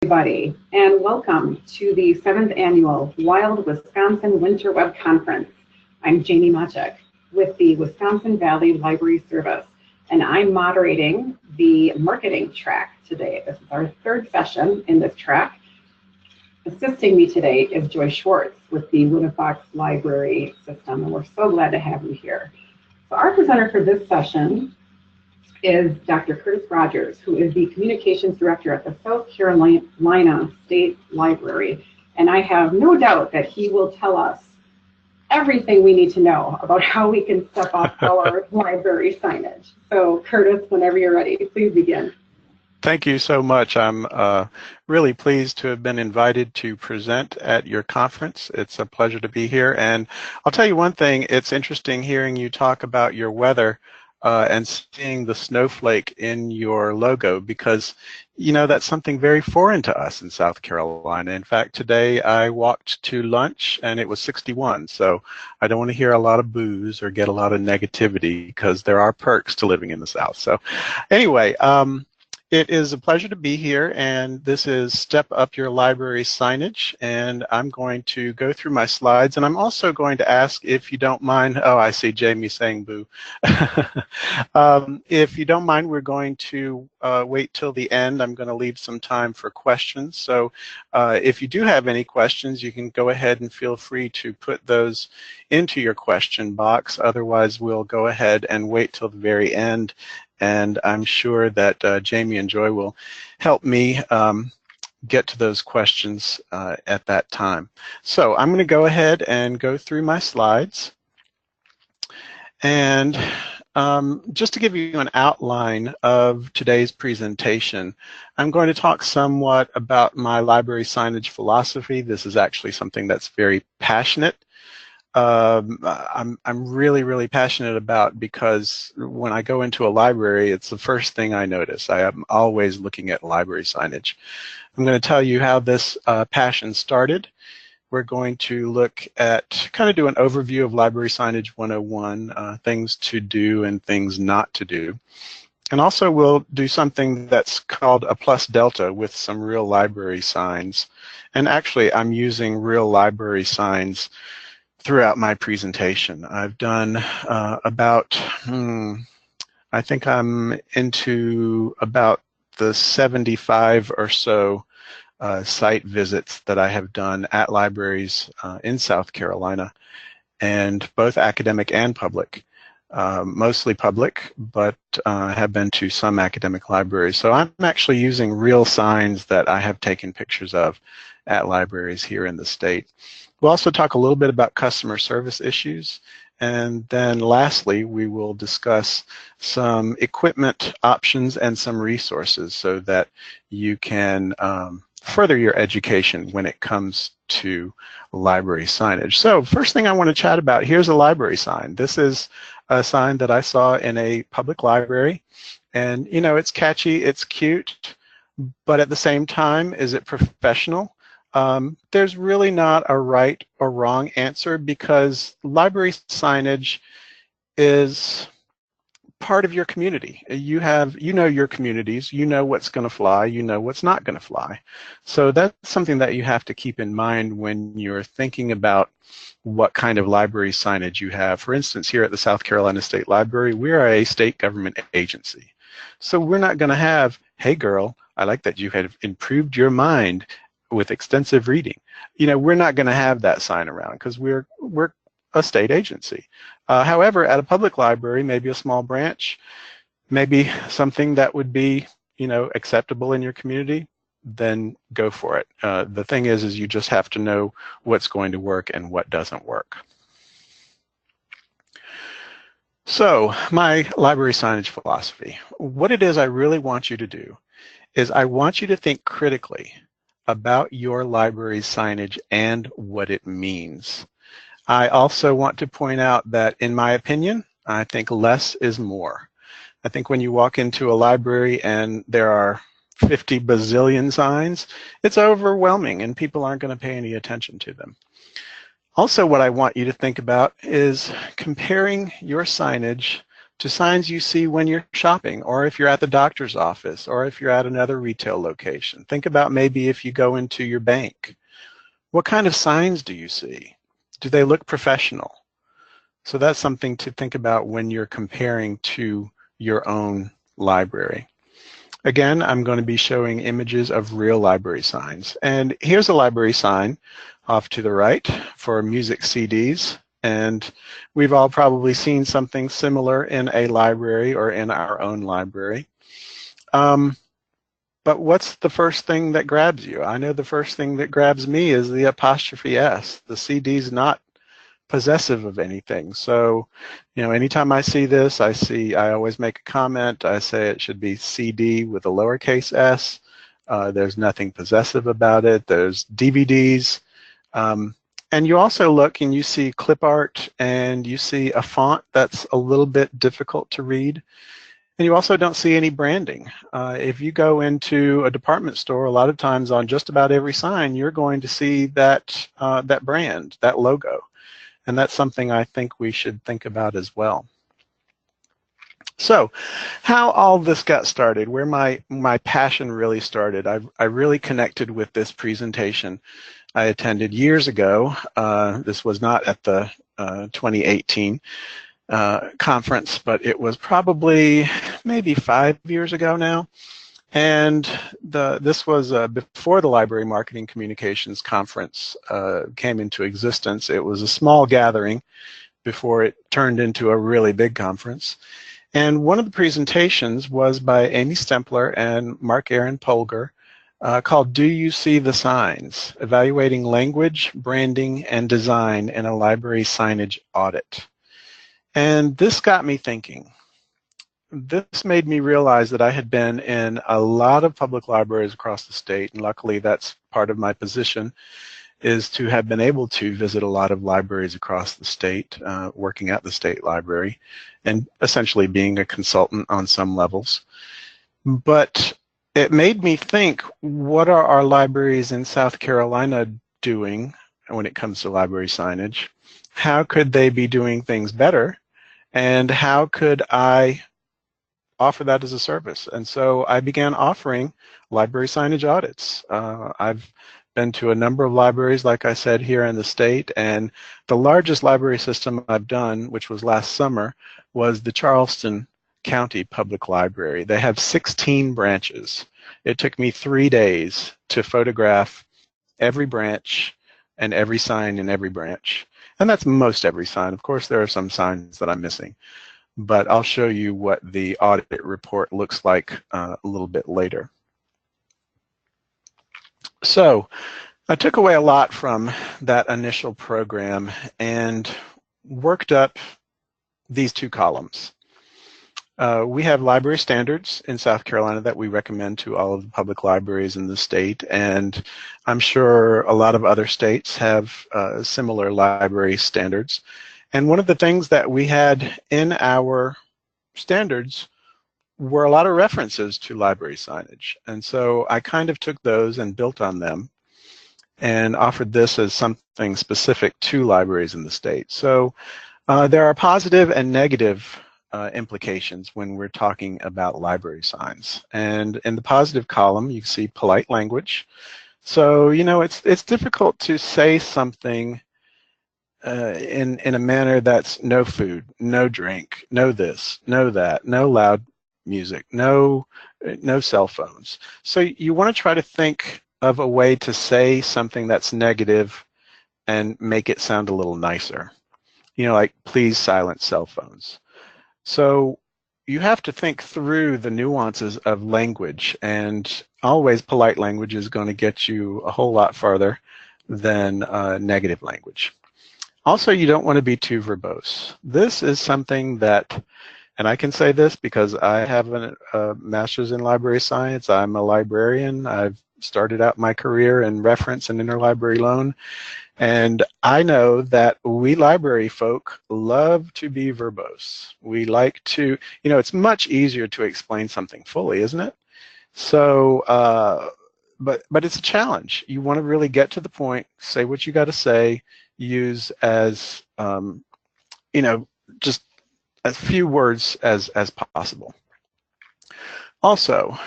Everybody, and welcome to the 7th Annual Wild Wisconsin Winter Web Conference. I'm Jamie Machek with the Wisconsin Valley Library Service, and I'm moderating the marketing track today. This is our third session in this track. Assisting me today is Joy Schwartz with the Winnefox Library System, and we're so glad to have you here. So our presenter for this session is Dr. Curtis Rogers, who is the Communications Director at the South Carolina State Library. And I have no doubt that he will tell us everything we need to know about how we can step up our library signage. So Curtis, whenever you're ready, please begin. Thank you so much. I'm really pleased to have been invited to present at your conference. It's a pleasure to be here. And I'll tell you one thing, it's interesting hearing you talk about your weather and seeing the snowflake in your logo, because you know that's something very foreign to us in South Carolina. In fact, today I walked to lunch and it was 61, so I don't want to hear a lot of boos or get a lot of negativity, because there are perks to living in the South. So anyway, it is a pleasure to be here, and this is Step Up Your Library Signage, and I'm going to go through my slides, and I'm also going to ask, if you don't mind, oh, I see Jamie saying boo. If you don't mind, we're going to wait till the end. I'm going to leave some time for questions, so if you do have any questions, you can go ahead and feel free to put those into your question box. Otherwise, we'll go ahead and wait till the very end, and I'm sure that Jamie and Joy will help me get to those questions at that time. So I'm going to go ahead and go through my slides. And just to give you an outline of today's presentation, I'm going to talk somewhat about my library signage philosophy. This is actually something that's very passionate. I'm really passionate about, because when I go into a library, it's the first thing I notice. I am always looking at library signage. I'm going to tell you how this passion started. We're going to look at, kind of do an overview of Library Signage 101, things to do and things not to do. And also we'll do something that's called a plus delta with some real library signs. And actually I'm using real library signs throughout my presentation. I've done about, I think I'm into about the 75 or so site visits that I have done at libraries in South Carolina, and both academic and public. Mostly public, but have been to some academic libraries. So I'm actually using real signs that I have taken pictures of at libraries here in the state. We'll also talk a little bit about customer service issues, and then lastly we will discuss some equipment options and some resources so that you can further your education when it comes to library signage. So first thing I want to chat about, here's a library sign. This is a sign that I saw in a public library, and you know, it's catchy, it's cute, but at the same time, is it professional? There's really not a right or wrong answer, because library signage is part of your community. You know your communities, you know what's going to fly, you know what's not going to fly. So that's something that you have to keep in mind when you're thinking about what kind of library signage you have. For instance, here at the South Carolina State Library, we are a state government agency. So we're not going to have, hey girl, I like that you have improved your mind with extensive reading. You know, we're not going to have that sign around, because we're a state agency. However, at a public library, maybe a small branch, maybe something that would be, you know, acceptable in your community, then go for it. The thing is you just have to know what's going to work and what doesn't work. So my library signage philosophy, what it is I really want you to do is I want you to think critically about your library signage and what it means. I also want to point out that, in my opinion, I think less is more. I think when you walk into a library and there are 50 bazillion signs, it's overwhelming and people aren't going to pay any attention to them. Also, what I want you to think about is comparing your signage to signs you see when you're shopping, or if you're at the doctor's office, or if you're at another retail location. Think about maybe if you go into your bank. What kind of signs do you see? Do they look professional? So that's something to think about when you're comparing to your own library. Again, I'm going to be showing images of real library signs. And here's a library sign off to the right for music CDs. And we've all probably seen something similar in a library or in our own library. But what's the first thing that grabs you? I know the first thing that grabs me is the apostrophe S. The CD's not possessive of anything. So, you know, anytime I see this, I always make a comment. I say it should be CD with a lowercase s. There's nothing possessive about it. There's DVDs. And you also look and you see clip art and you see a font that's a little bit difficult to read. And you also don't see any branding. If you go into a department store, a lot of times on just about every sign, you're going to see that, that brand, that logo. And that's something I think we should think about as well. So how all this got started, where my passion really started, I really connected with this presentation I attended years ago. This was not at the 2018 conference, but it was probably maybe 5 years ago now. And this was before the Library Marketing Communications Conference came into existence. It was a small gathering before it turned into a really big conference. And one of the presentations was by Amy Stempler and Mark Aaron Polgar called Do You See the Signs? Evaluating Language, Branding, and Design in a Library Signage Audit. And this got me thinking. This made me realize that I had been in a lot of public libraries across the state, and luckily that's part of my position, is to have been able to visit a lot of libraries across the state, working at the state library, and essentially being a consultant on some levels. But it made me think, what are our libraries in South Carolina doing when it comes to library signage? How could they be doing things better? And how could I offer that as a service? And so I began offering library signage audits. I've been to a number of libraries, like I said, here in the state, and the largest library system I've done, which was last summer, was the Charleston County Public Library. They have 16 branches. It took me 3 days to photograph every branch and every sign in every branch. And that's most every sign. Of course, there are some signs that I'm missing, but I'll show you what the audit report looks like a little bit later. So I took away a lot from that initial program and worked up these two columns. We have library standards in South Carolina that we recommend to all of the public libraries in the state, and I'm sure a lot of other states have similar library standards. And one of the things that we had in our standards were a lot of references to library signage. And so I kind of took those and built on them and offered this as something specific to libraries in the state. So there are positive and negative implications when we're talking about library signs. And in the positive column, you see polite language. So, you know, it's difficult to say something in a manner that's no food, no drink, no this, no that, no loud music, no cell phones. So you want to try to think of a way to say something that's negative and make it sound a little nicer. You know, like, please silence cell phones. So you have to think through the nuances of language, and always polite language is going to get you a whole lot farther than negative language. Also, you don't want to be too verbose. This is something that, and I can say this because I have a master's in library science. I'm a librarian. I've started out my career in reference and interlibrary loan. And I know that we library folk love to be verbose. We like to, you know, it's much easier to explain something fully, isn't it? So, but it's a challenge. You want to really get to the point, say what you got to say, use as, you know, just as few words as possible. Also,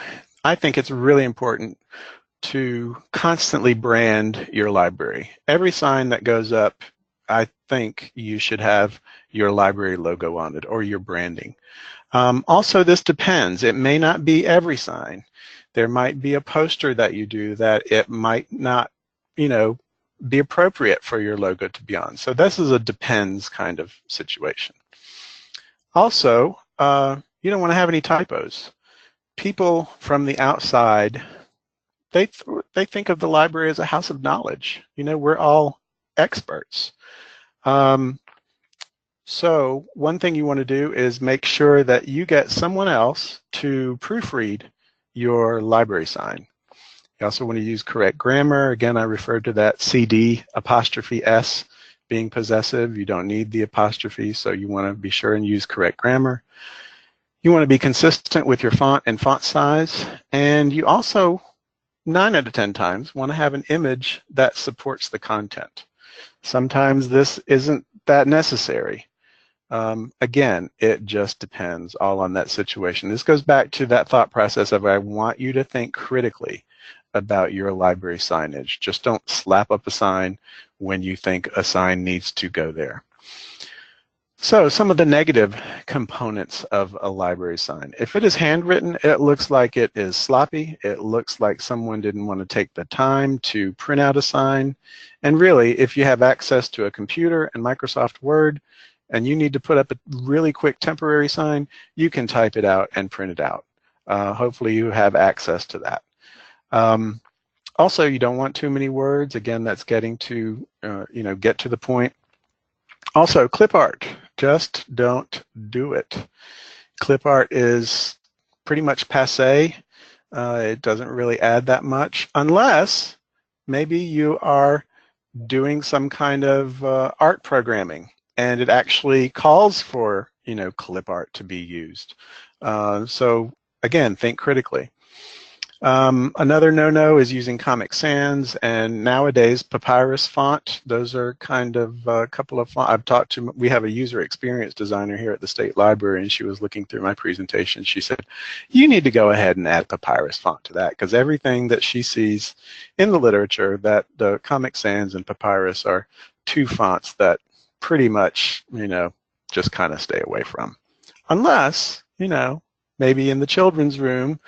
I think it's really important to constantly brand your library. Every sign that goes up, I think you should have your library logo on it or your branding. Also, this depends. It may not be every sign. There might be a poster that you do that it might not, be appropriate for your logo to be on. So this is a depends kind of situation. Also, you don't want to have any typos. People from the outside, they think of the library as a house of knowledge. We're all experts. So one thing you want to do is make sure that you get someone else to proofread your library sign. You also want to use correct grammar. Again, I referred to that CD apostrophe S being possessive. You don't need the apostrophe, so you want to be sure and use correct grammar. You want to be consistent with your font and font size, and you also, 9 out of 10 times, want to have an image that supports the content. Sometimes this isn't that necessary. Again, it just depends all on that situation. This goes back to that thought process of I want you to think critically about your library signage. Just don't slap up a sign when you think a sign needs to go there. So some of the negative components of a library sign. If it is handwritten, it looks like it is sloppy. It looks like someone didn't want to take the time to print out a sign. And really, if you have access to a computer and Microsoft Word, and you need to put up a really quick temporary sign, you can type it out and print it out. Hopefully you have access to that. Also, you don't want too many words. Again, that's getting to, get to the point. Also, clip art. Just don't do it. Clip art is pretty much passé. It doesn't really add that much unless maybe you are doing some kind of art programming and it actually calls for, clip art to be used. So again, think critically. Another no-no is using Comic Sans and nowadays Papyrus font. Those are kind of a couple of fonts. We have a user experience designer here at the State Library, and she was looking through my presentation. She said, you need to go ahead and add Papyrus font to that, because everything that she sees in the literature, that the Comic Sans and Papyrus are two fonts that pretty much, just kind of stay away from. Unless, maybe in the children's room,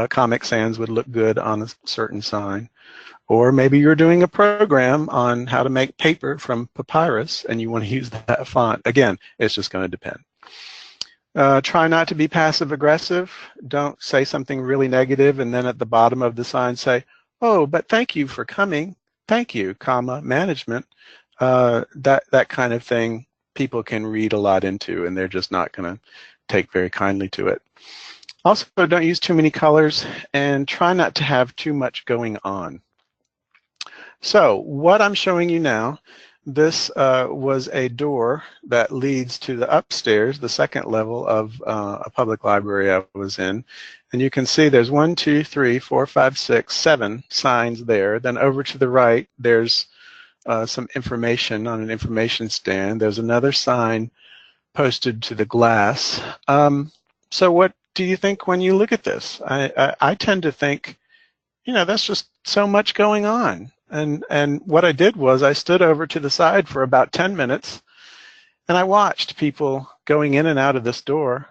Comic Sans would look good on a certain sign. Or maybe you're doing a program on how to make paper from papyrus and you want to use that font. Again, it's just going to depend. Try not to be passive aggressive. Don't say something really negative and then at the bottom of the sign say, oh, but thank you for coming. Thank you, comma, management. That kind of thing people can read a lot into and they're just not going to take very kindly to it. Also, don't use too many colors and try not to have too much going on. So what I'm showing you now, this was a door that leads to the upstairs, the second level of a public library I was in. And you can see there's 1, 2, 3, 4, 5, 6, 7 signs there. Then over to the right, there's some information on an information stand. There's another sign posted to the glass. So what do you think when you look at this? I tend to think, that's just so much going on. And what I did was I stood over to the side for about 10 minutes and I watched people going in and out of this door.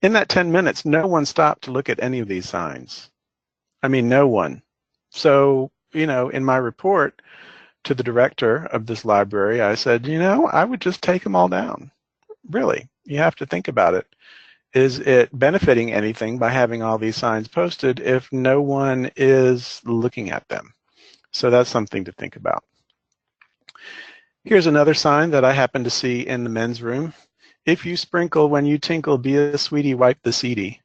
In that 10 minutes, no one stopped to look at any of these signs. I mean, no one. So, in my report to the director of this library, I said, I would just take them all down. Really, you have to think about it. Is it benefiting anything by having all these signs posted if no one is looking at them? So that's something to think about. Here's another sign that I happened to see in the men's room. If you sprinkle when you tinkle, be a sweetie, wipe the seedy.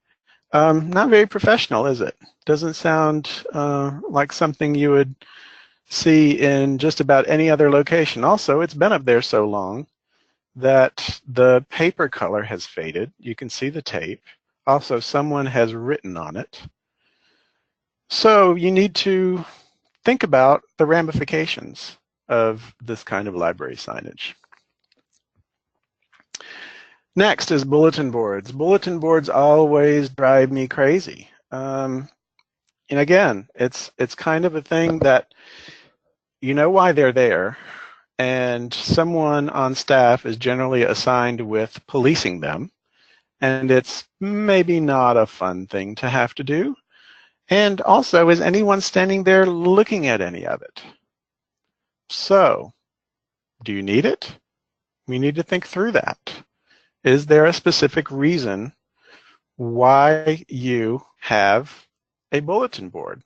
Not very professional, is it? Doesn't sound like something you would see in just about any other location. Also, it's been up there so long that the paper color has faded. You can see the tape. Also, someone has written on it. So you need to think about the ramifications of this kind of library signage. Next is bulletin boards. Bulletin boards always drive me crazy. And again, it's kind of a thing that you know why they're there, and someone on staff is generally assigned with policing them, and it's maybe not a fun thing to have to do. And also, is anyone standing there looking at any of it? So, do you need it? We need to think through that. Is there a specific reason why you have a bulletin board?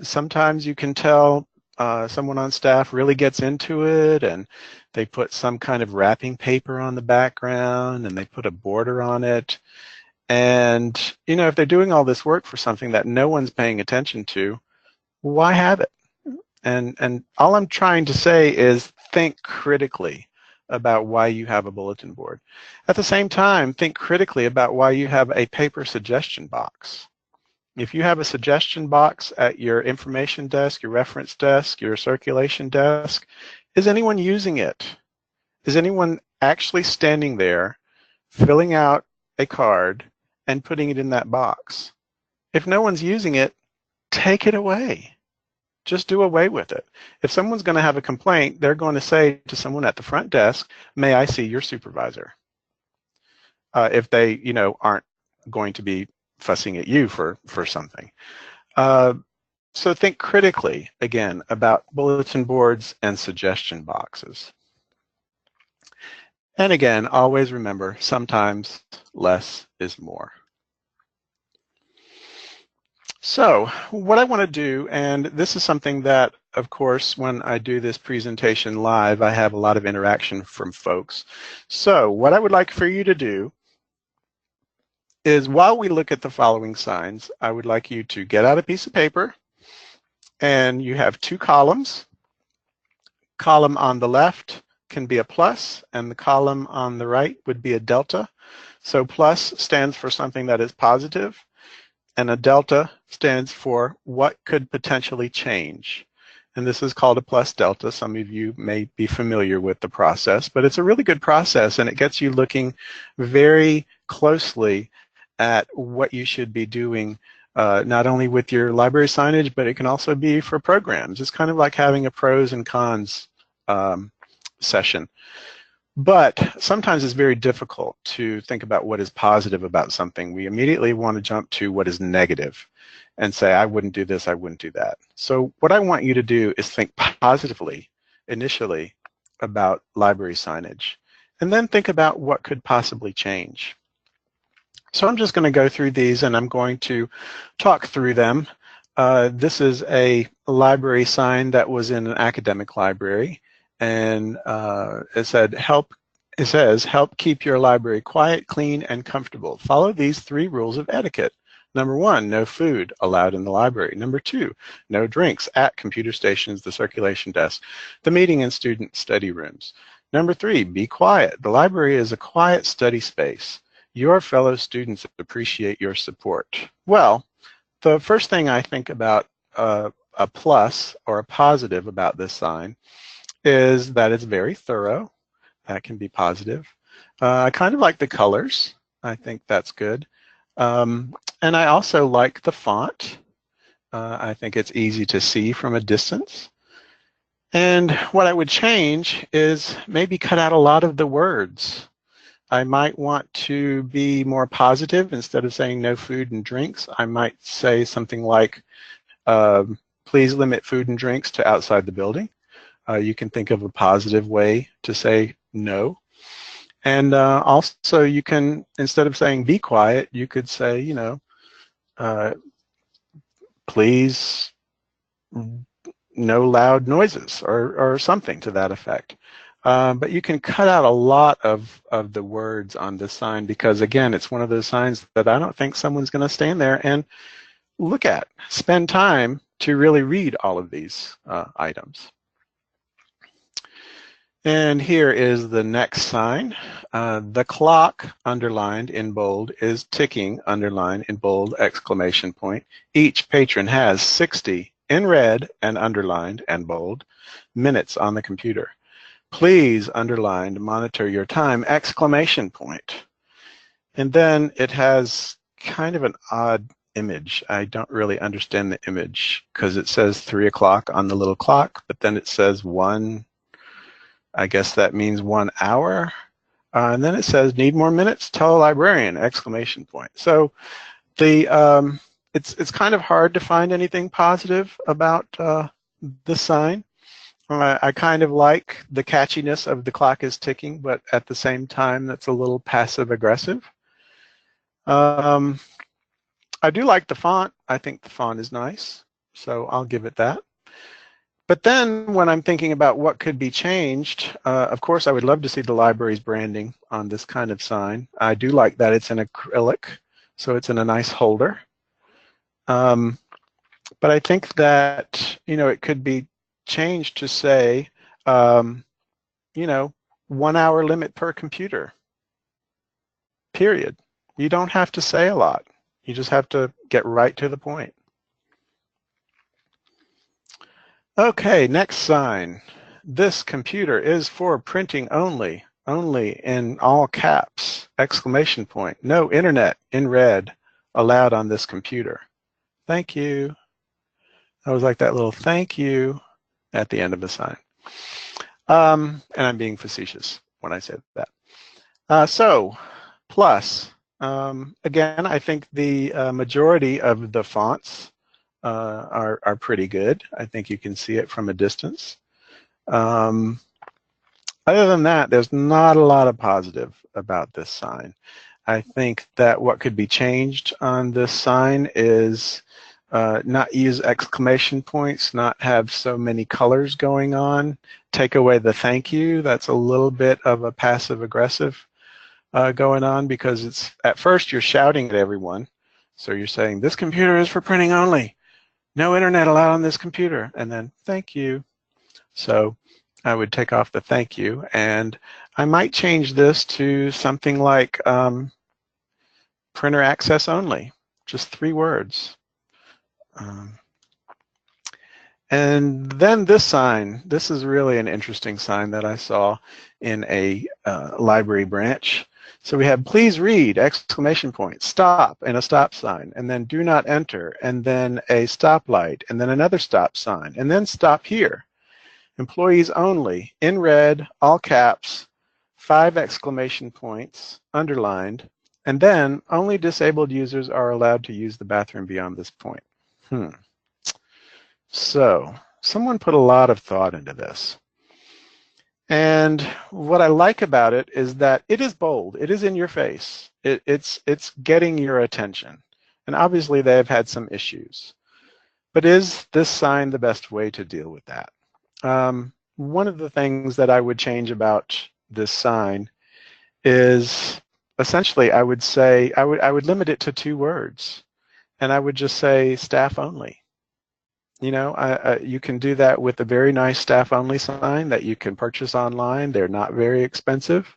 Sometimes you can tell someone on staff really gets into it, and they put some kind of wrapping paper on the background, and they put a border on it. And, you know, if they're doing all this work for something that no one's paying attention to, why have it? And all I'm trying to say is think critically about why you have a bulletin board. At the same time, think critically about why you have a paper suggestion box. If you have a suggestion box at your information desk, your reference desk, your circulation desk, is anyone using it? Is anyone actually standing there, filling out a card, and putting it in that box? If no one's using it, take it away. Just do away with it. If someone's going to have a complaint, they're going to say to someone at the front desk, "May I see your supervisor?" If they, you know, aren't going to be fussing at you for something. So think critically, again, about bulletin boards and suggestion boxes. And again, always remember, sometimes less is more. So what I want to do, and this is something that, of course, when I do this presentation live, I have a lot of interaction from folks. So what I would like for you to do is, while we look at the following signs, I would like you to get out a piece of paper, and you have two columns. Column on the left can be a plus, and the column on the right would be a delta. So plus stands for something that is positive, and a delta stands for what could potentially change. And this is called a plus delta. Some of you may be familiar with the process, but it's a really good process, and it gets you looking very closely at what you should be doing, not only with your library signage, but it can also be for programs. It's kind of like having a pros and cons session. But sometimes it's very difficult to think about what is positive about something. We immediately want to jump to what is negative and say, I wouldn't do this, I wouldn't do that. So what I want you to do is think positively initially about library signage, and then think about what could possibly change. So I'm just going to go through these, and I'm going to talk through them. This is a library sign that was in an academic library, and it says, help keep your library quiet, clean, and comfortable. Follow these 3 rules of etiquette. Number 1, no food allowed in the library. Number 2, no drinks at computer stations, the circulation desk, the meeting and student study rooms. Number 3, be quiet. The library is a quiet study space. Your fellow students appreciate your support. Well, the first thing I think about a plus or a positive about this sign is that it's very thorough. That can be positive. I kind of like the colors. I think that's good. And I also like the font. I think it's easy to see from a distance. And what I would change is maybe cut out a lot of the words. I might want to be more positive. Instead of saying no food and drinks, I might say something like, please limit food and drinks to outside the building. You can think of a positive way to say no. And also you can, instead of saying be quiet, you could say, you know, please no loud noises, or something to that effect. But you can cut out a lot of the words on this sign, because again, it's one of those signs that I don't think someone's going to stand there and look at, spend time to really read all of these items. And here is the next sign. The clock, underlined in bold, is ticking, underlined in bold, exclamation point. Each patron has 60, in red and underlined and bold, minutes on the computer. Please, underlined, monitor your time, exclamation point. And then it has kind of an odd image. I don't really understand the image because it says 3 o'clock on the little clock, but then it says 1, I guess that means 1 hour. And then it says, need more minutes? Tell a librarian, exclamation point. So the it's kind of hard to find anything positive about the sign. I kind of like the catchiness of the clock is ticking, but at the same time, that's a little passive aggressive. I do like the font. I think the font is nice, so I'll give it that. But then when I'm thinking about what could be changed, of course, I would love to see the library's branding on this kind of sign. I do like that it's in acrylic, so it's in a nice holder. But I think that, it could be changed to say, 1 hour limit per computer, period. You don't have to say a lot. You just have to get right to the point. Okay, next sign. This computer is for printing only in all caps, exclamation point. No internet, in red, allowed on this computer. Thank you. I was like that little thank you at the end of the sign. And I'm being facetious when I said that. So, plus, again, I think the majority of the fonts are pretty good. I think you can see it from a distance. Other than that, there's not a lot of positive about this sign. I think that what could be changed on this sign is not use exclamation points, not have so many colors going on, take away the thank you. That's a little bit of a passive aggressive going on, because it's at first you're shouting at everyone. So you're saying, this computer is for printing only. No internet allowed on this computer. And then thank you. So I would take off the thank you, and I might change this to something like printer access only, just 3 words. And then this sign, this is really an interesting sign that I saw in a library branch. So we have please read, exclamation point, stop, and a stop sign, and then do not enter, and then a stoplight, and then another stop sign, and then stop here. Employees only, in red, all caps, 5 exclamation points, underlined, and then only disabled users are allowed to use the bathroom beyond this point. So someone put a lot of thought into this. And what I like about it is that it is bold. It is in your face. It's getting your attention. And obviously they have had some issues. But is this sign the best way to deal with that? One of the things that I would change about this sign is essentially I would say I would limit it to 2 words. And I would just say staff only. You can do that with a very nice staff only sign that you can purchase online. They're not very expensive,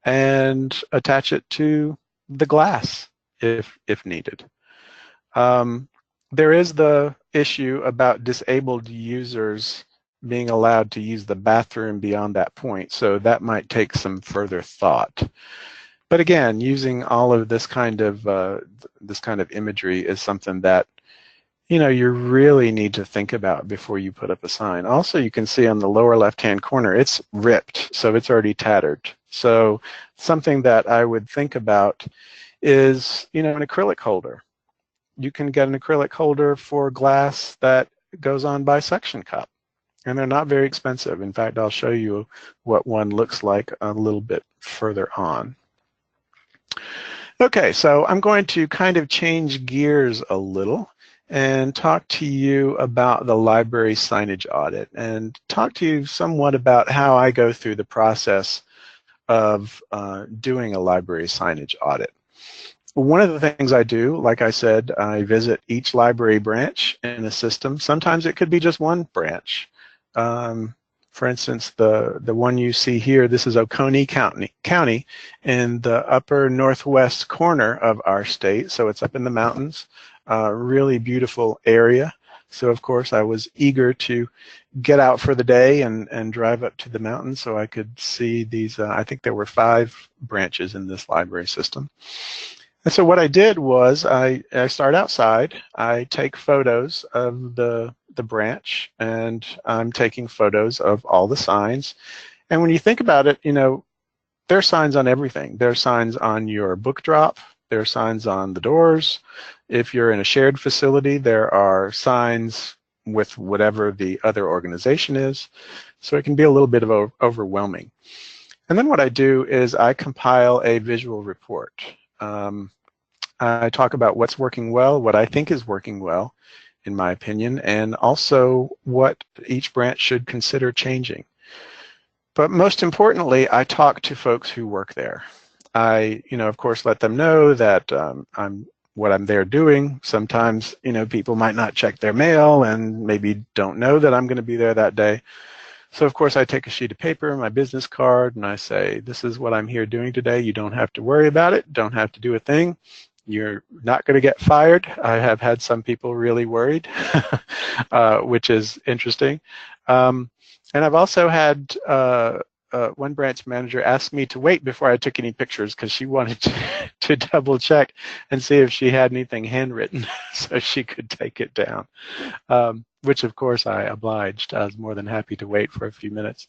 and attach it to the glass if needed. There is the issue about disabled users being allowed to use the bathroom beyond that point, so that might take some further thought. But again, using all of this kind of imagery is something that you really need to think about before you put up a sign. Also, you can see on the lower left-hand corner, it's ripped, so it's already tattered. So something that I would think about is, an acrylic holder. You can get an acrylic holder for glass that goes on by suction cup, and they're not very expensive. In fact, I'll show you what one looks like a little bit further on. Okay, so I'm going to kind of change gears a little and talk to you about the library signage audit, and talk to you somewhat about how I go through the process of doing a library signage audit. One of the things I do, like I said, I visit each library branch in the system. Sometimes it could be just one branch. For instance, the one you see here, this is Oconee County in the upper northwest corner of our state, so it's up in the mountains. Really beautiful area. So of course I was eager to get out for the day and drive up to the mountain so I could see these, I think there were 5 branches in this library system. And so what I did was I start outside, I take photos of the branch, and I'm taking photos of all the signs. And when you think about it, you know, there are signs on everything. There are signs on your book drop, there are signs on the doors. If you're in a shared facility, there are signs with whatever the other organization is. So it can be a little bit of overwhelming. And then what I do is I compile a visual report. I talk about what's working well, what I think is working well, in my opinion, and also what each branch should consider changing. But most importantly, I talk to folks who work there. I, of course, let them know that what I'm there doing. Sometimes, people might not check their mail and maybe don't know that I'm going to be there that day. So, of course, I take a sheet of paper, my business card, and I say, this is what I'm here doing today. You don't have to worry about it. Don't have to do a thing. You're not going to get fired. I have had some people really worried, which is interesting. And I've also had one branch manager ask me to wait before I took any pictures because she wanted to double check and see if she had anything handwritten so she could take it down, which of course I obliged. I was more than happy to wait for a few minutes.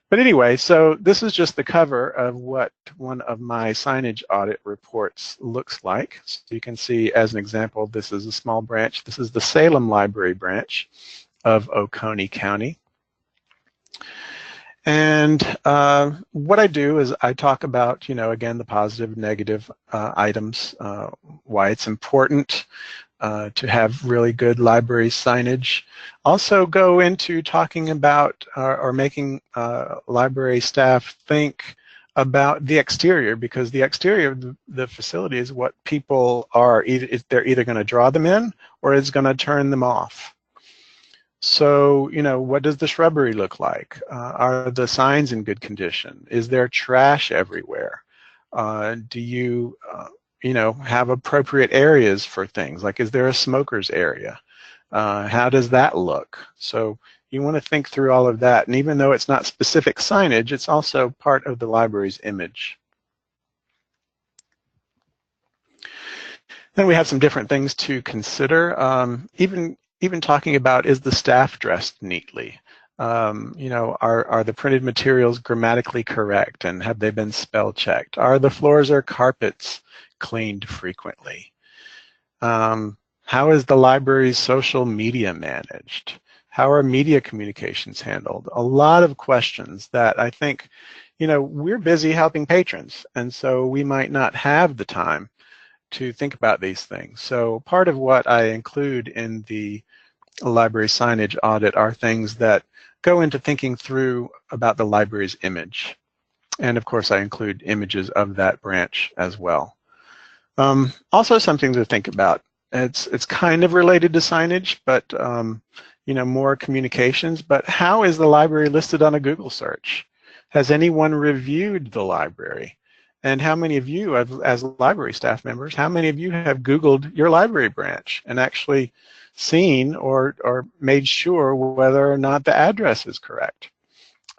But anyway, so this is just the cover of what one of my signage audit reports looks like. So you can see, as an example, this is a small branch. This is the Salem Library branch of Oconee County. And what I do is I talk about, again, the positive, negative items, why it's important to have really good library signage. Also go into talking about or making library staff think about the exterior, because the exterior of the facility is what people are, they're either going to draw them in or it's going to turn them off. So, what does the shrubbery look like? Are the signs in good condition? Is there trash everywhere? Do you, have appropriate areas for things? Like, is there a smoker's area? How does that look? So you want to think through all of that. And even though it's not specific signage, it's also part of the library's image. Then we have some different things to consider. Even talking about, is the staff dressed neatly? Are the printed materials grammatically correct, and have they been spell checked? Are the floors or carpets cleaned frequently? How is the library's social media managed? How are media communications handled? A lot of questions that I think, we're busy helping patrons, and so we might not have the time to think about these things. So part of what I include in the library signage audit are things that go into thinking through about the library's image. And of course, I include images of that branch as well. Also something to think about. It's kind of related to signage, but more communications. But how is the library listed on a Google search? Has anyone reviewed the library? And how many of you, as library staff members, how many of you have Googled your library branch and actually seen or made sure whether or not the address is correct?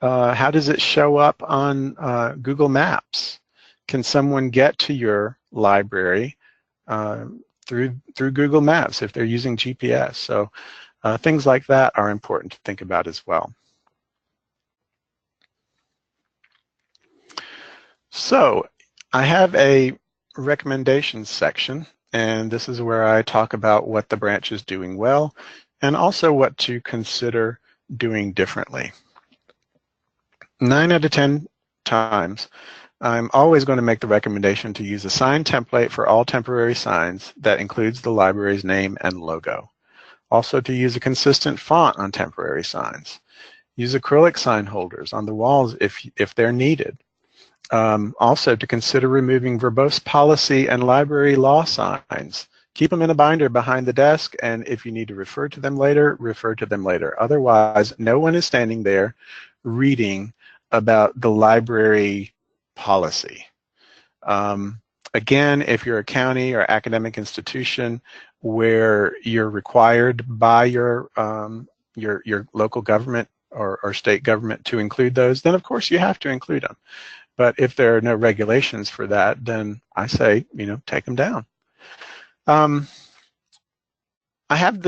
How does it show up on Google Maps? Can someone get to your library through Google Maps if they're using GPS? So things like that are important to think about as well. So I have a recommendations section, and this is where I talk about what the branch is doing well and also what to consider doing differently. 9 out of 10 times, I'm always going to make the recommendation to use a sign template for all temporary signs that includes the library's name and logo. Also to use a consistent font on temporary signs. Use acrylic sign holders on the walls if they're needed. Also to consider removing verbose policy and library law signs. Keep them in a binder behind the desk, and if you need to refer to them later, refer to them later. Otherwise, no one is standing there reading about the library policy. Again, if you're a county or academic institution where you're required by your local government or state government to include those, then of course you have to include them. But if there are no regulations for that, then I say, take them down. I've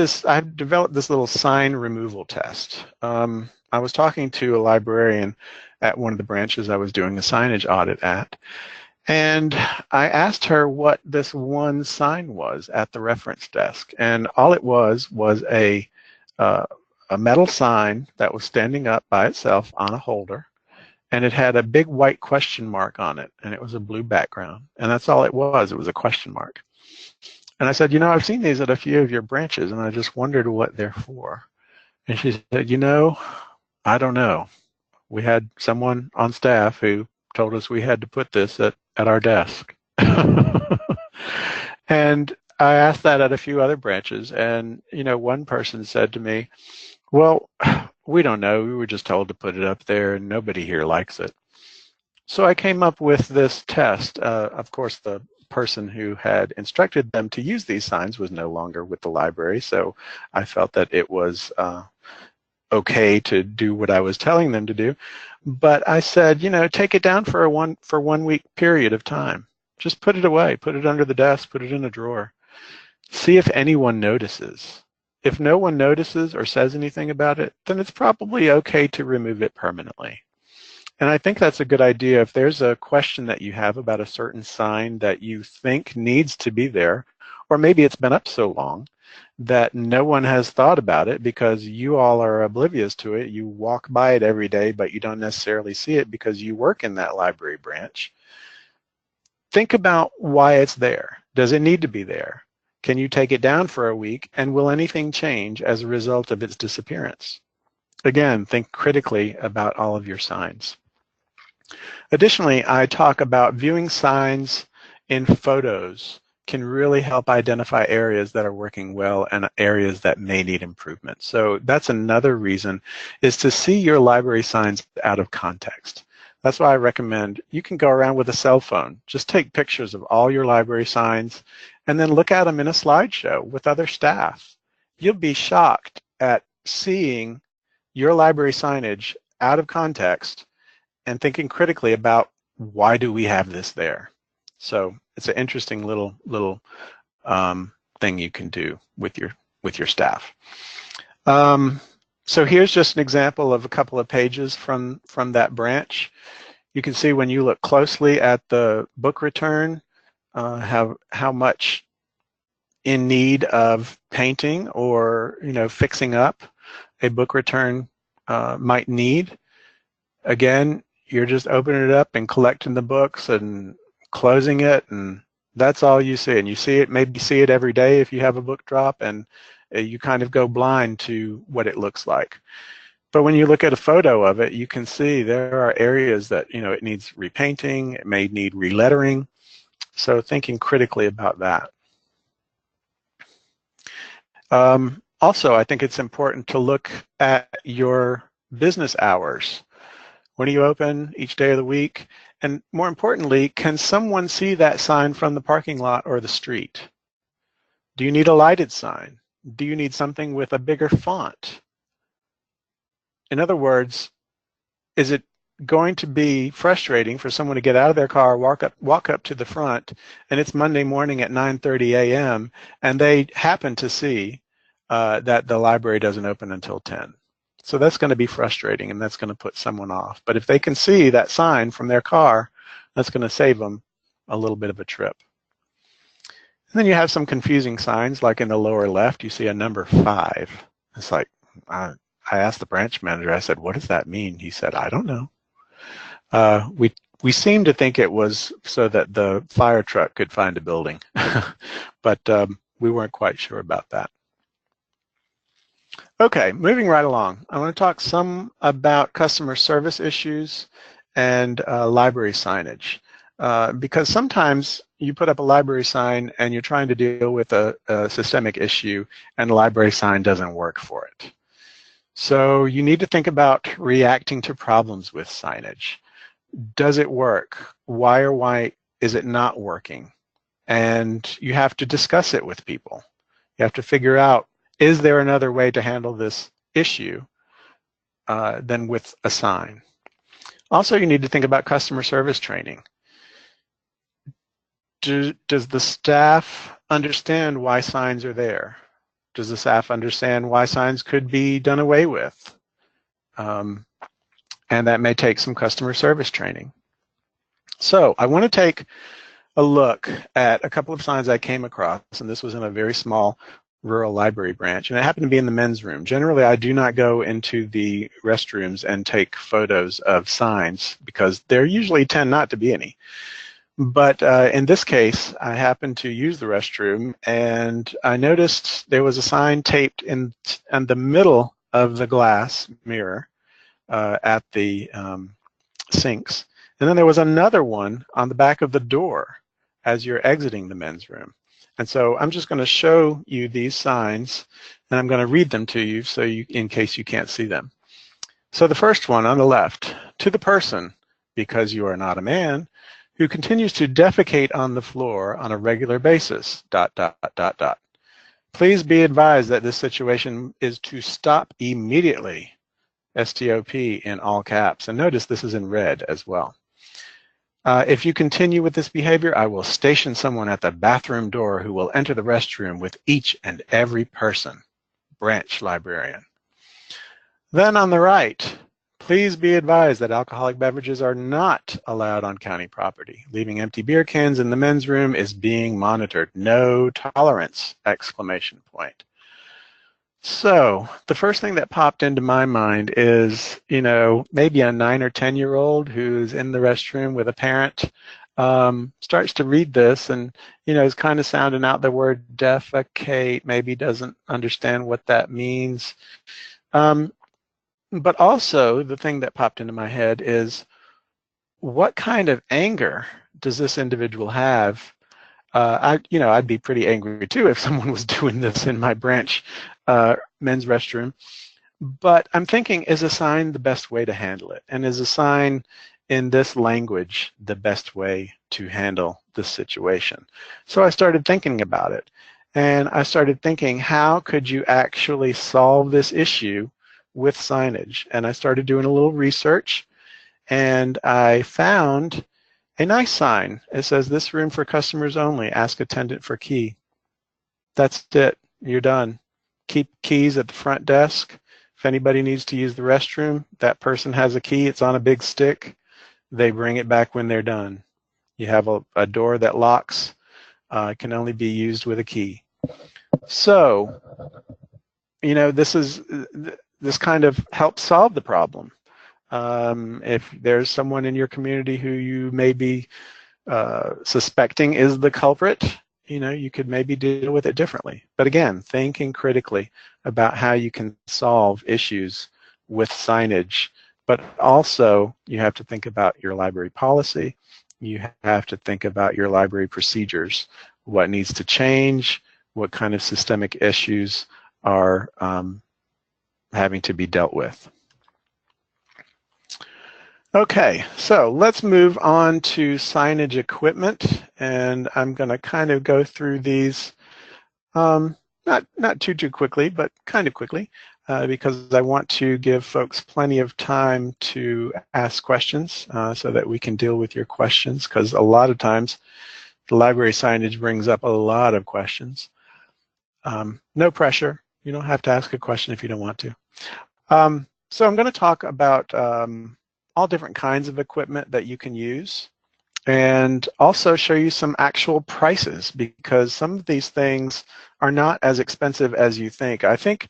developed this little sign removal test. I was talking to a librarian at one of the branches I was doing a signage audit at, and I asked her what this one sign was at the reference desk, and all it was a metal sign that was standing up by itself on a holder, and it had a big white question mark on it, and it was a blue background, and that's all it was. It was a question mark. And I said, I've seen these at a few of your branches, and I just wondered what they're for. And she said, I don't know. We had someone on staff who told us we had to put this at our desk. And I asked that at a few other branches, and one person said to me, well, we don't know. We were just told to put it up there, and nobody here likes it. So I came up with this test. Of course, the person who had instructed them to use these signs was no longer with the library, so I felt that it was okay to do what I was telling them to do. But I said, take it down for a 1 week period of time. Just put it away, put it under the desk, put it in a drawer. See if anyone notices. If no one notices or says anything about it, then it's probably okay to remove it permanently. And I think that's a good idea. If there's a question that you have about a certain sign that you think needs to be there, or maybe it's been up so long that no one has thought about it because you all are oblivious to it. You walk by it every day, but you don't necessarily see it because you work in that library branch. Think about why it's there. Does it need to be there? Can you take it down for a week, and will anything change as a result of its disappearance? Again, think critically about all of your signs. Additionally, I talk about viewing signs in photos can really help identify areas that are working well and areas that may need improvement. So that's another reason, is to see your library signs out of context. That's why I recommend you can go around with a cell phone. Just take pictures of all your library signs and then look at them in a slideshow with other staff. You'll be shocked at seeing your library signage out of context and thinking critically about, why do we have this there? So it's an interesting little thing you can do with your staff. So here's just an example of a couple of pages from that branch. You can see when you look closely at the book return, how much in need of painting or fixing up a book return might need. Again, you're just opening it up and collecting the books and closing it, and that's all you see. And you see it, maybe see it every day if you have a book drop, and you kind of go blind to what it looks like. But when you look at a photo of it, you can see there are areas that it needs repainting, it may need relettering. So thinking critically about that. Also, I think it's important to look at your business hours. When are you open each day of the week? And more importantly, can someone see that sign from the parking lot or the street? Do you need a lighted sign? Do you need something with a bigger font? In other words, is it going to be frustrating for someone to get out of their car, walk up to the front, and it's Monday morning at 9:30 a.m., and they happen to see that the library doesn't open until 10? So that's going to be frustrating, and that's going to put someone off. But if they can see that sign from their car, that's going to save them a little bit of a trip. And then you have some confusing signs, like in the lower left, you see a number 5. It's like, I asked the branch manager, I said, what does that mean? He said, I don't know. We seem to think it was so that the fire truck could find a building, but we weren't quite sure about that. Okay, moving right along. I want to talk some about customer service issues and library signage. Because sometimes you put up a library sign and you're trying to deal with a systemic issue and the library sign doesn't work for it. So you need to think about reacting to problems with signage. Does it work? Why or why is it not working? and you have to discuss it with people. You have to figure out, is there another way to handle this issue than with a sign? Also, you need to think about customer service training. Does the staff understand why signs are there? Does the staff understand why signs could be done away with? And that may take some customer service training. So I want to take a look at a couple of signs I came across, and this was in a very small rural library branch, and it happened to be in the men's room. Generally, I do not go into the restrooms and take photos of signs because there usually tend not to be any. But in this case, I happened to use the restroom, and I noticed there was a sign taped in the middle of the glass mirror at the sinks. And then there was another one on the back of the door as you're exiting the men's room. And so I'm just going to show you these signs, and I'm going to read them to you so in case you can't see them. So the first one on the left, to the person, because you are not a man, who continues to defecate on the floor on a regular basis, ... Please be advised that this situation is to stop immediately, STOP in all caps. And notice this is in red as well. If you continue with this behavior, I will station someone at the bathroom door who will enter the restroom with each and every person. Branch librarian. Then on the right, please be advised that alcoholic beverages are not allowed on county property. Leaving empty beer cans in the men's room is being monitored. No tolerance! Exclamation point. So the first thing that popped into my mind is, maybe a 9 or 10-year-old who's in the restroom with a parent starts to read this and, is kind of sounding out the word defecate, maybe doesn't understand what that means. But also the thing that popped into my head is, what kind of anger does this individual have? I'd be pretty angry too if someone was doing this in my branch men's restroom. But I'm thinking, is a sign the best way to handle it? And is a sign in this language the best way to handle this situation? So I started thinking about it. And I started thinking, how could you actually solve this issue with signage? And I started doing a little research, and I found a nice sign. It says, "This room for customers only. Ask attendant for key." That's it. You're done. Keep keys at the front desk. If anybody needs to use the restroom, that person has a key. It's on a big stick. They bring it back when they're done. You have a door that locks. Can only be used with a key. So, this kind of helps solve the problem. If there's someone in your community who you may be suspecting is the culprit, you could maybe deal with it differently. But again, thinking critically about how you can solve issues with signage. But also, you have to think about your library policy. You have to think about your library procedures. What needs to change? What kind of systemic issues are having to be dealt with? Okay, so let's move on to signage equipment, and I'm going to kind of go through these not too quickly, but kind of quickly, because I want to give folks plenty of time to ask questions so that we can deal with your questions, because a lot of times the library signage brings up a lot of questions. No pressure. You don't have to ask a question if you don't want to. So I'm going to talk about all different kinds of equipment that you can use, and also show you some actual prices, because some of these things are not as expensive as you think. I think,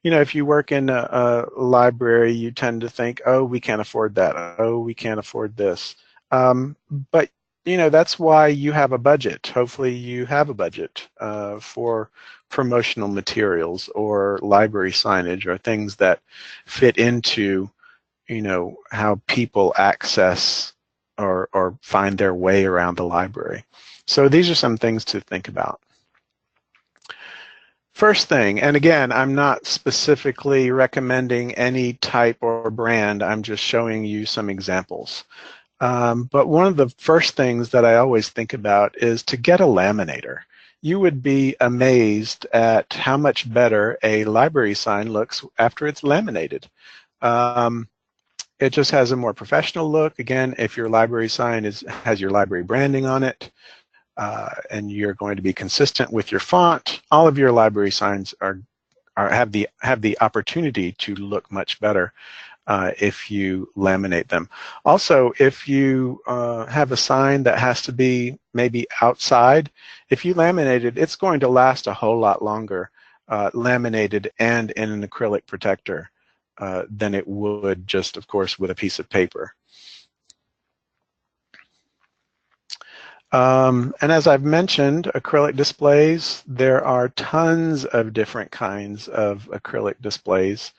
if you work in a library, you tend to think, oh, we can't afford that. Oh, we can't afford this. But, that's why you have a budget. Hopefully you have a budget for promotional materials or library signage or things that fit into how people access or find their way around the library. So these are some things to think about. First thing, and again, I'm not specifically recommending any type or brand, I'm just showing you some examples. But one of the first things that I always think about is to get a laminator. You would be amazed at how much better a library sign looks after it's laminated. It just has a more professional look. Again, if your library sign has your library branding on it, and you're going to be consistent with your font, all of your library signs have the opportunity to look much better if you laminate them. Also, if you have a sign that has to be maybe outside, if you laminate it, it's going to last a whole lot longer laminated and in an acrylic protector than it would just, of course, with a piece of paper. And as I've mentioned, acrylic displays, there are tons of different kinds of acrylic displays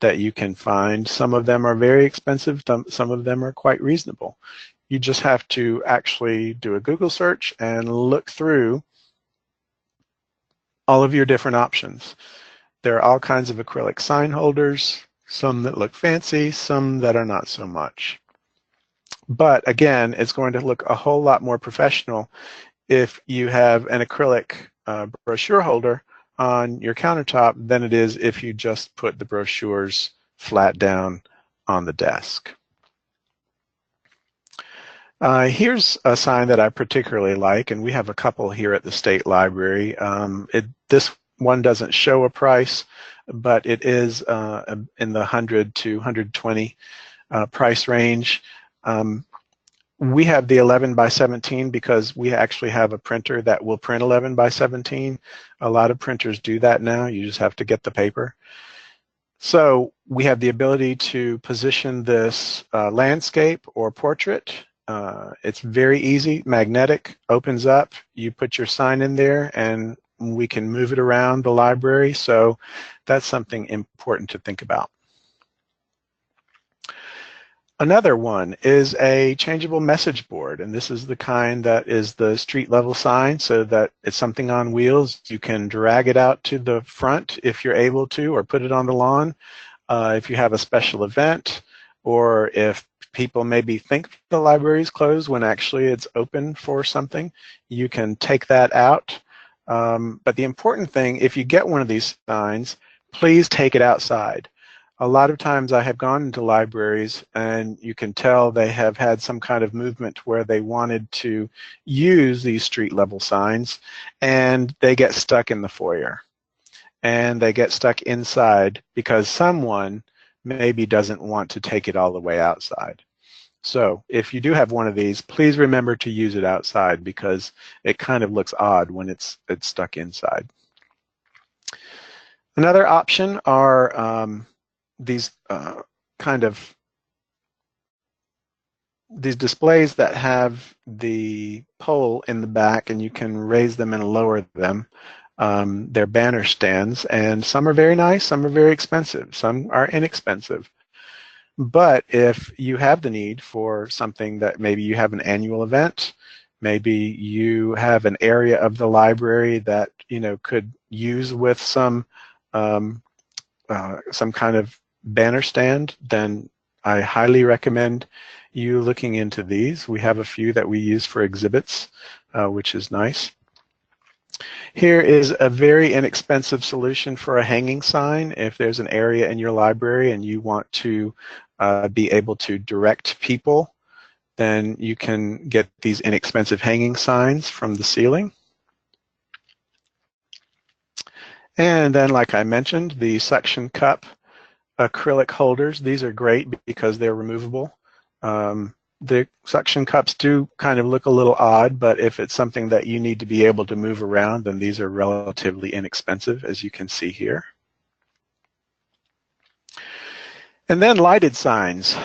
that you can find. Some of them are very expensive, some of them are quite reasonable. You just have to actually do a Google search and look through all of your different options. There are all kinds of acrylic sign holders, some that look fancy, some that are not so much. But again, it's going to look a whole lot more professional if you have an acrylic brochure holder on your countertop than it is if you just put the brochures flat down on the desk. Here's a sign that I particularly like, and we have a couple here at the State Library. This one doesn't show a price, but it is in the 100 to 120 price range. We have the 11 by 17 because we actually have a printer that will print 11 by 17. A lot of printers do that now. You just have to get the paper. So we have the ability to position this landscape or portrait. It's very easy, magnetic, opens up. You put your sign in there and we can move it around the library. So that's something important to think about. Another one is a changeable message board, and this is the kind that is the street level sign, so that it's something on wheels. You can drag it out to the front if you're able to, or put it on the lawn if you have a special event, or if people maybe think the library is closed when actually it's open for something, you can take that out. But the important thing, if you get one of these signs, please take it outside. A lot of times I have gone into libraries and you can tell they have had some kind of movement where they wanted to use these street level signs and they get stuck in the foyer and they get stuck inside because someone maybe doesn't want to take it all the way outside. So if you do have one of these, please remember to use it outside because it kind of looks odd when it's stuck inside. Another option are these these displays that have the pole in the back and you can raise them and lower them. They're banner stands, and some are very nice, some are very expensive, some are inexpensive. But if you have the need for something that maybe you have an annual event, maybe you have an area of the library that could use with some kind of banner stand, then I highly recommend you looking into these. We have a few that we use for exhibits, which is nice. Here is a very inexpensive solution for a hanging sign. If there's an area in your library and you want to be able to direct people, then you can get these inexpensive hanging signs from the ceiling. And then, like I mentioned, the suction cup acrylic holders. These are great because they're removable. The suction cups do kind of look a little odd, but if it's something that you need to be able to move around, then these are relatively inexpensive, as you can see here. And then lighted signs.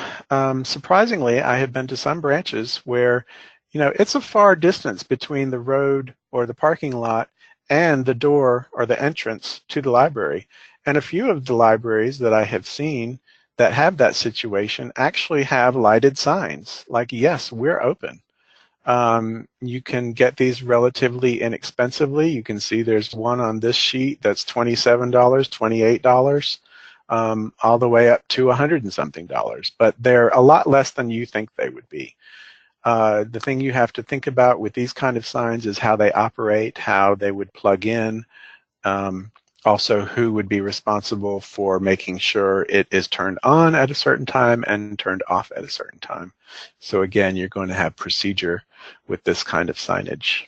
Surprisingly, I have been to some branches where, it's a far distance between the road or the parking lot and the door or the entrance to the library. And a few of the libraries that I have seen that have that situation actually have lighted signs, like, yes, we're open. You can get these relatively inexpensively. You can see there's one on this sheet that's $27, $28. all the way up to $100 and something, but they're a lot less than you think they would be. The thing you have to think about with these kind of signs is how they operate, how they would plug in, also who would be responsible for making sure it is turned on at a certain time and turned off at a certain time. So again, you're going to have procedure with this kind of signage.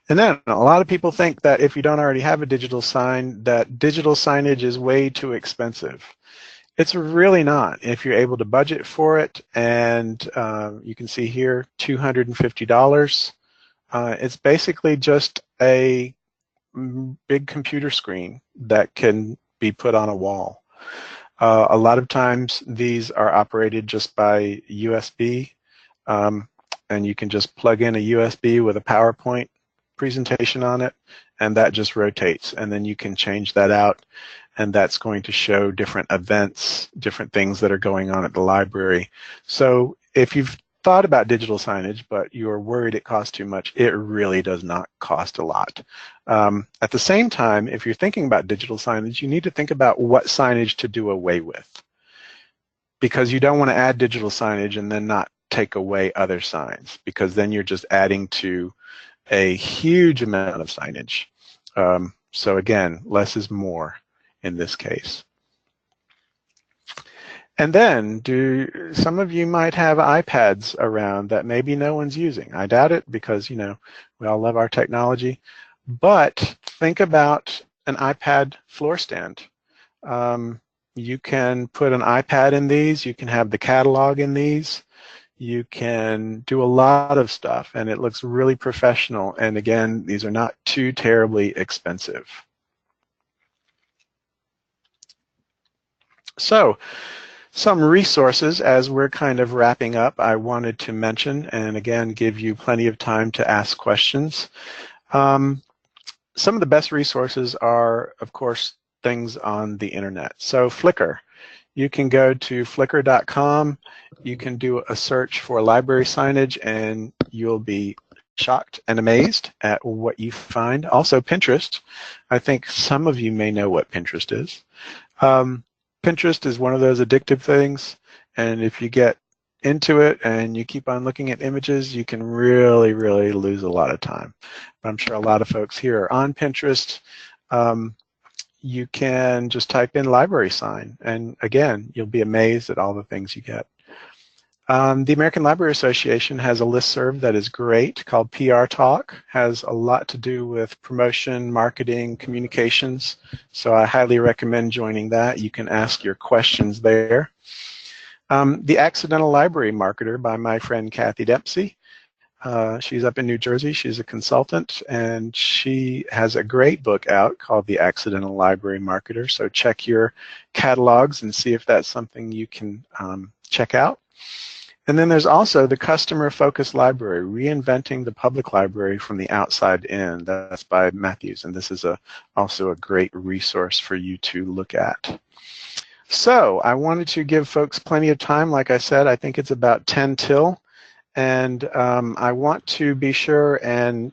And then a lot of people think that if you don't already have a digital sign, that digital signage is way too expensive. It's really not. If you're able to budget for it, and you can see here $250, it's basically just a big computer screen that can be put on a wall. A lot of times these are operated just by USB, and you can just plug in a USB with a PowerPoint presentation on it, and that just rotates, and then you can change that out, and that's going to show different events, different things that are going on at the library. So if you've thought about digital signage but you're worried it costs too much, it really does not cost a lot. At the same time, if you're thinking about digital signage, you need to think about what signage to do away with, because you don't want to add digital signage and then not take away other signs, because then you're just adding to a huge amount of signage. So again, less is more in this case. And then, some of you might have iPads around that maybe no one's using. I doubt it, because we all love our technology. But think about an iPad floor stand. You can put an iPad in these. You can have the catalog in these. You can do a lot of stuff, and it looks really professional. And again, these are not too terribly expensive. So, some resources as we're kind of wrapping up, I wanted to mention, and again, give you plenty of time to ask questions. Some of the best resources are, of course, things on the internet. So Flickr. You can go to flickr.com, you can do a search for library signage, and you'll be shocked and amazed at what you find. Also Pinterest. I think some of you may know what Pinterest is. Pinterest is one of those addictive things, and if you get into it and you keep on looking at images, you can really, really lose a lot of time. I'm sure a lot of folks here are on Pinterest. You can just type in library sign, and again, you'll be amazed at all the things you get. The American Library Association has a listserv that is great called PR Talk. Has a lot to do with promotion, marketing, communications, so I highly recommend joining that. You can ask your questions there. The Accidental Library Marketer by my friend Kathy Dempsey. She's up in New Jersey. She's a consultant, and she has a great book out called The Accidental Library Marketer. So check your catalogs and see if that's something you can check out. And then there's also the Customer Focused Library, Reinventing the Public Library from the Outside In. That's by Matthews, and this is also a great resource for you to look at. So I wanted to give folks plenty of time. Like I said, I think it's about 10 till. And I want to be sure and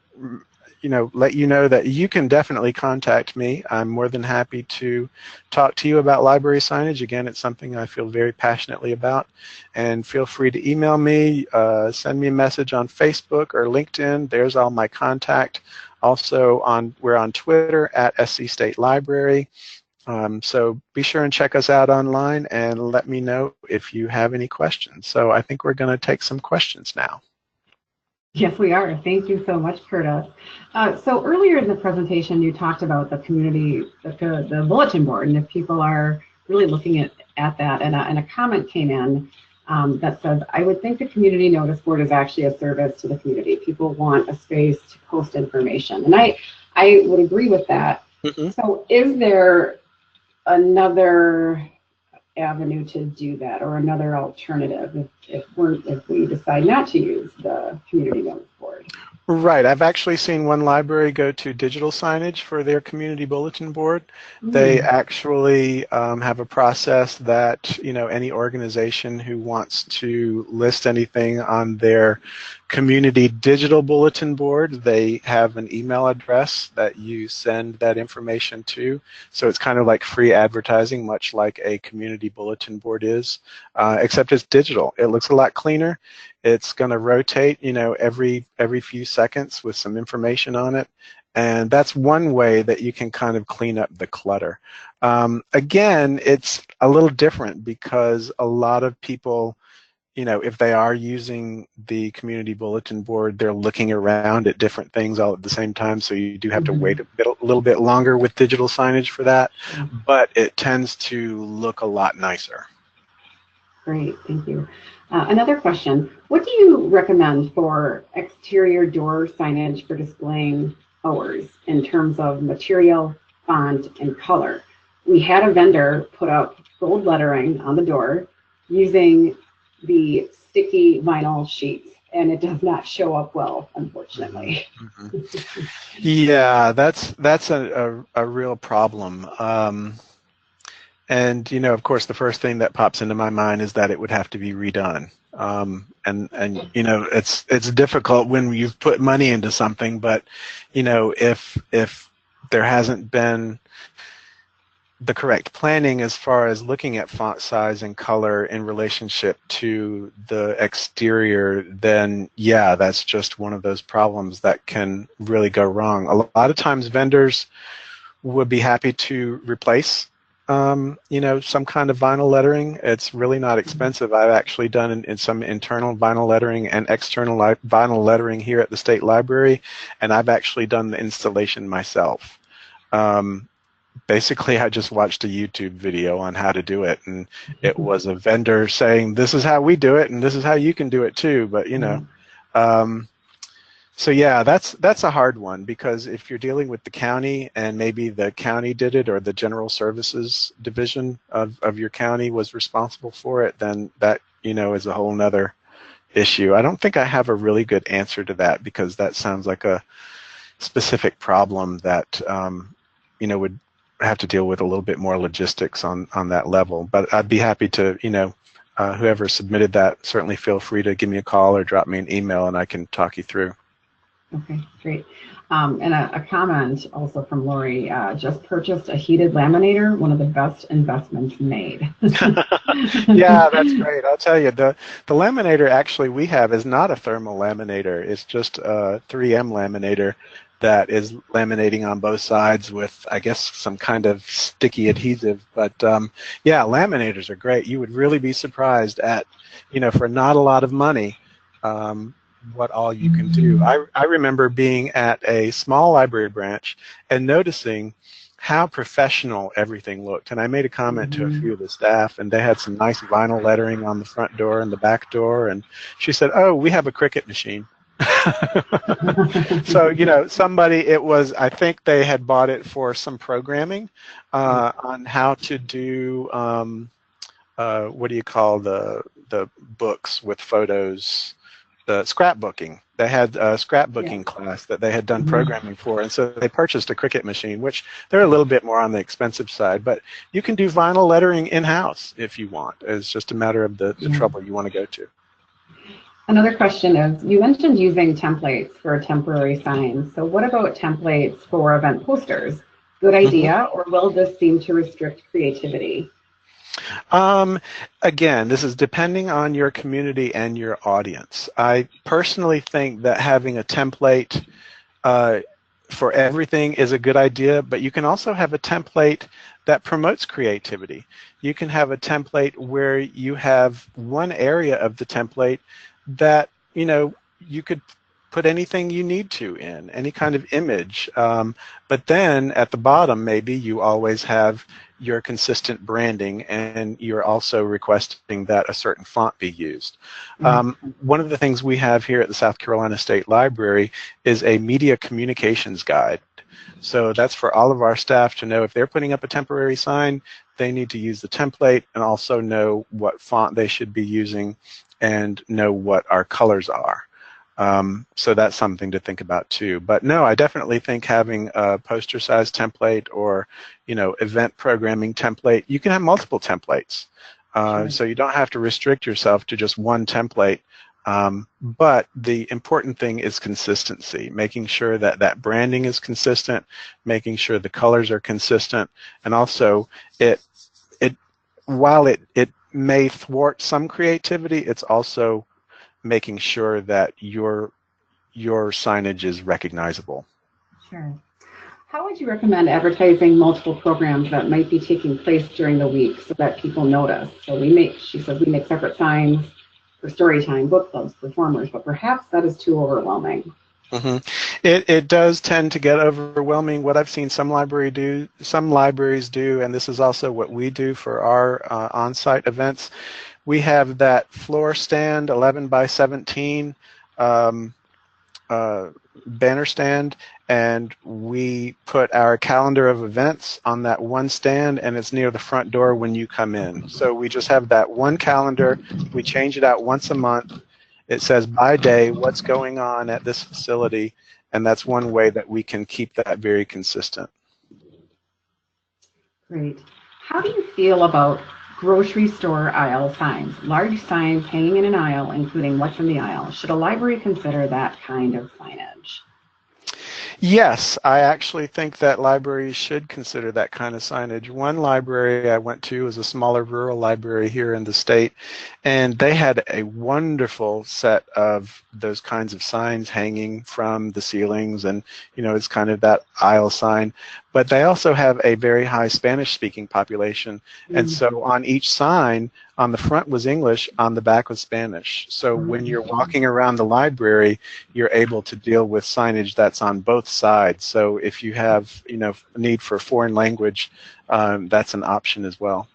let you know that you can definitely contact me. I'm more than happy to talk to you about library signage. Again, it's something I feel very passionately about. And feel free to email me, send me a message on Facebook or LinkedIn. There's all my contact. Also, we're on Twitter at SC State Library. So be sure and check us out online and let me know if you have any questions. So I think we're going to take some questions now. Yes, we are. Thank you so much, Curtis. So earlier in the presentation, you talked about the community, the bulletin board, and if people are really looking at that, and a comment came in that says, I would think the community notice board is actually a service to the community. People want a space to post information. And I would agree with that. Mm-hmm. So is there another avenue to do that, or another alternative if we decide not to use the community notice board? Right. I've actually seen one library go to digital signage for their community bulletin board. They Mm, actually have a process that, any organization who wants to list anything on their community digital bulletin board, they have an email address that you send that information to. So it's kind of like free advertising, much like a community bulletin board is, except it's digital. It looks a lot cleaner. It's going to rotate, every few seconds with some information on it. And that's one way that you can kind of clean up the clutter. Again, it's a little different because a lot of people, if they are using the community bulletin board, they're looking around at different things all at the same time. So you do have to wait a little bit longer with digital signage for that, but it tends to look a lot nicer. Great, thank you. Another question, what do you recommend for exterior door signage for displaying hours in terms of material, font, and color? We had a vendor put up gold lettering on the door using the sticky vinyl sheets, and it does not show up well, unfortunately. Mm-hmm. Yeah, that's a real problem. And of course, the first thing that pops into my mind is that it would have to be redone. And it's difficult when you've put money into something, but if there hasn't been the correct planning as far as looking at font size and color in relationship to the exterior, then yeah, that's just one of those problems that can really go wrong. A lot of times vendors would be happy to replace some kind of vinyl lettering. It's really not expensive. I've actually done in some internal vinyl lettering and external vinyl lettering here at the State Library, and I've actually done the installation myself. Basically, I just watched a YouTube video on how to do it, and it was a vendor saying, this is how we do it, and this is how you can do it too, but so yeah, that's a hard one, because if you're dealing with the county and maybe the county did it or the general services division of your county was responsible for it, then that is a whole nother issue. I don't think I have a really good answer to that, because that sounds like a specific problem that would have to deal with a little bit more logistics on that level. But I'd be happy to, whoever submitted that, certainly feel free to give me a call or drop me an email and I can talk you through. Okay, great. And a comment also from Lori, just purchased a heated laminator, one of the best investments made. Yeah, that's great. I'll tell you, the laminator actually we have is not a thermal laminator. It's just a 3M laminator that is laminating on both sides with, I guess, some kind of sticky adhesive. But yeah, laminators are great. You would really be surprised at, for not a lot of money, what all you can do. I remember being at a small library branch and noticing how professional everything looked. And I made a comment to a few of the staff, and they had some nice vinyl lettering on the front door and the back door. And she said, "Oh, we have a Cricut machine." So, I think they had bought it for some programming on how to do, what do you call the books with photos, the scrapbooking. They had a scrapbooking class that they had done programming for, and so they purchased a Cricut machine, which they're a little bit more on the expensive side, but you can do vinyl lettering in-house if you want. It's just a matter of the trouble you want to go to. Another question is, you mentioned using templates for temporary signs. So what about templates for event posters? Good idea, or will this seem to restrict creativity? Again, this is depending on your community and your audience. I personally think that having a template for everything is a good idea, but you can also have a template that promotes creativity. You can have a template where you have one area of the template that you could put anything you need to in, any kind of image, but then at the bottom maybe you always have your consistent branding, and you're also requesting that a certain font be used. One of the things we have here at the South Carolina State Library is a media communications guide. So that's for all of our staff to know if they're putting up a temporary sign, they need to use the template and also know what font they should be using and know what our colors are. So that's something to think about too. But no, I definitely think having a poster size template or, event programming template, you can have multiple templates. Sure. So you don't have to restrict yourself to just one template. But the important thing is consistency, making sure that that branding is consistent, making sure the colors are consistent, and also while it may thwart some creativity, it's also making sure that your signage is recognizable. Sure. How would you recommend advertising multiple programs that might be taking place during the week so that people notice? So she says we make separate signs for story time, book clubs, performers, but perhaps that is too overwhelming. Mm-hmm. It does tend to get overwhelming. What I've seen some libraries do, and this is also what we do for our on-site events. We have that floor stand, 11 by 17 banner stand, and we put our calendar of events on that one stand, and it's near the front door when you come in. So we just have that one calendar. We change it out once a month. It says by day what's going on at this facility, and that's one way that we can keep that very consistent. Great. How do you feel about grocery store aisle signs? Large signs hanging in an aisle, including what's in the aisle. Should a library consider that kind of signage? Yes, I actually think that libraries should consider that kind of signage. One library I went to was a smaller rural library here in the state, and they had a wonderful set of those kinds of signs hanging from the ceilings, and it's kind of that aisle sign. But they also have a very high Spanish-speaking population, and so on each sign, on the front was English, on the back was Spanish. So when you're walking around the library, you're able to deal with signage that's on both sides. So if you have, a need for foreign language, that's an option as well.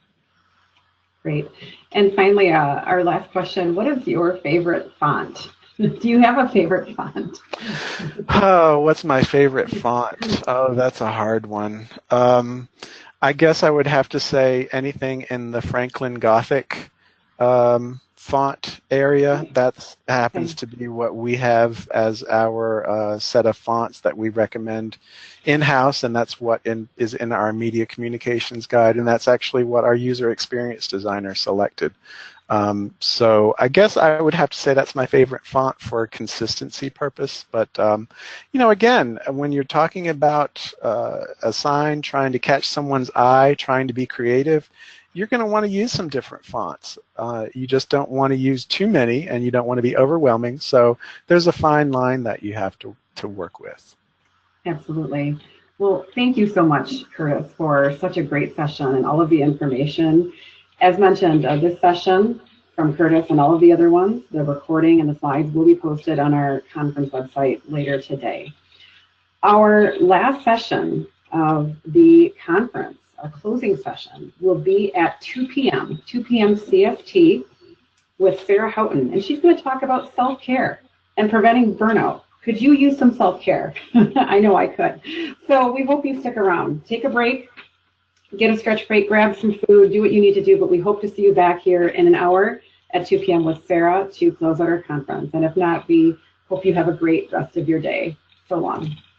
Great. And finally, our last question, what is your favorite font? Do you have a favorite font? Oh, what's my favorite font? Oh, that's a hard one. I guess I would have to say anything in the Franklin Gothic font area. That happens to be what we have as our set of fonts that we recommend in-house, and that's what is in our media communications guide, and that's actually what our user experience designer selected. So I guess I would have to say that's my favorite font for consistency purpose. But, again, when you're talking about a sign, trying to catch someone's eye, trying to be creative, you're going to want to use some different fonts. You just don't want to use too many, and you don't want to be overwhelming. So there's a fine line that you have to work with. Absolutely. Well, thank you so much, Curtis, for such a great session and all of the information. As mentioned, this session from Curtis and all of the other ones, the recording and the slides will be posted on our conference website later today. Our last session of the conference, our closing session, will be at 2 p.m. CST with Sarah Houghton, and she's going to talk about self-care and preventing burnout. Could you use some self-care? I know I could. So we hope you stick around. Take a break. Get a stretch break, grab some food, do what you need to do, but we hope to see you back here in an hour at 2 p.m. with Sarah to close out our conference. And if not, we hope you have a great rest of your day. So long.